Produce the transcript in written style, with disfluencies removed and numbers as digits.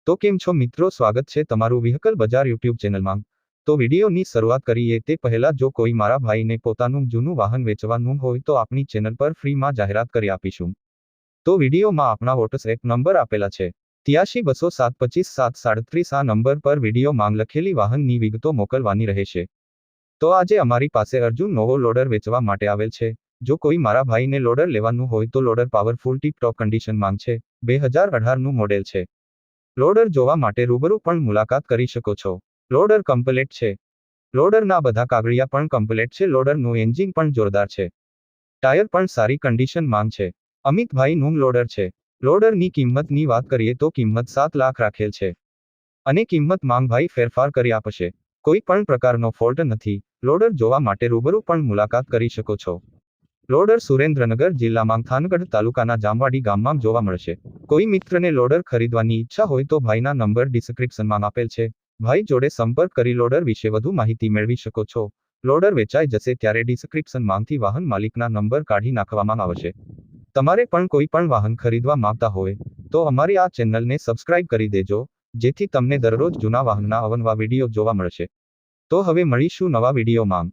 તો કેમ છો મિત્રો, સ્વાગત છે તમારું વ્હીકલ બજાર યુટ્યુબ ચેનલમાં। તો વિડીયોની શરૂઆત કરીએ તે પહેલા જો કોઈ મારા ભાઈને પોતાનું જૂનું વાહન વેચવાનું હોય તો આપણી ચેનલ પર ફ્રીમાં જાહેરાત કરી આપીશું। તો વિડીયોમાં આપણા વોટ્સએપ નંબર આપેલા છે 8320725737 આ નંબર પર વિડીયો માંગ લખેલી વાહનની વિગતો મોકલવાની રહેશે। તો આજે અમારી પાસે અર્જુન નોવો લોડર વેચવા માટે આવેલ છે। જો કોઈ મારા ભાઈને લોડર લેવાનું હોય તો લોડર પાવરફુલ ટીપ ટોપ કન્ડિશન માંગ છે, 2018નું મોડેલ છે। લોડર જોવા માટે રૂબરૂ પણ મુલાકાત કરી શકો છો। લોડર કમ્પ્લેટ છે। લોડરના બધા કાગળિયા પણ કમ્પ્લેટ છે। લોડરનું એન્જિન પણ જોરદાર છે। ટાયર પણ સારી કન્ડિશન માંગ છે। અમિતભાઈનું લોડર છે। લોડરની કિંમતની વાત કરીએ તો કિંમત 7 લાખ રાખેલ છે અને કિંમત માંગ ભાઈ ફેરફાર કરી આપશે। કોઈ પણ પ્રકારનો ફોલ્ટ નથી। લોડર જોવા માટે રૂબરૂ પણ મુલાકાત કરી શકો છો। લોડર સુરેન્દ્રનગર જિલ્લામાં થાનગઢ તાલુકાના જામવાડી ગામમાં જોવા મળશે। કોઈ મિત્રને લોડર ખરીદવાની ઈચ્છા હોય તો ભાઈના નંબર ડિસ્ક્રિપ્શનમાં આપેલ છે। ભાઈ જોડે સંપર્ક કરી લોડર વિશે વધુ માહિતી મેળવી શકો છો। લોડર વેચાઈ જશે ત્યારે ડિસ્ક્રિપ્શનમાંથી વાહન માલિકના નંબર કાઢી નાખવામાં આવશે। તમારે પણ કોઈ પણ વાહન ખરીદવા માંગતા હોય તો અમારી આ ચેનલને સબસ્ક્રાઇબ કરી દેજો, જેથી તમને દરરોજ જૂના વાહનના અવનવા વિડીયો જોવા મળશે। તો હવે મળીશું નવા વિડીયોમાં।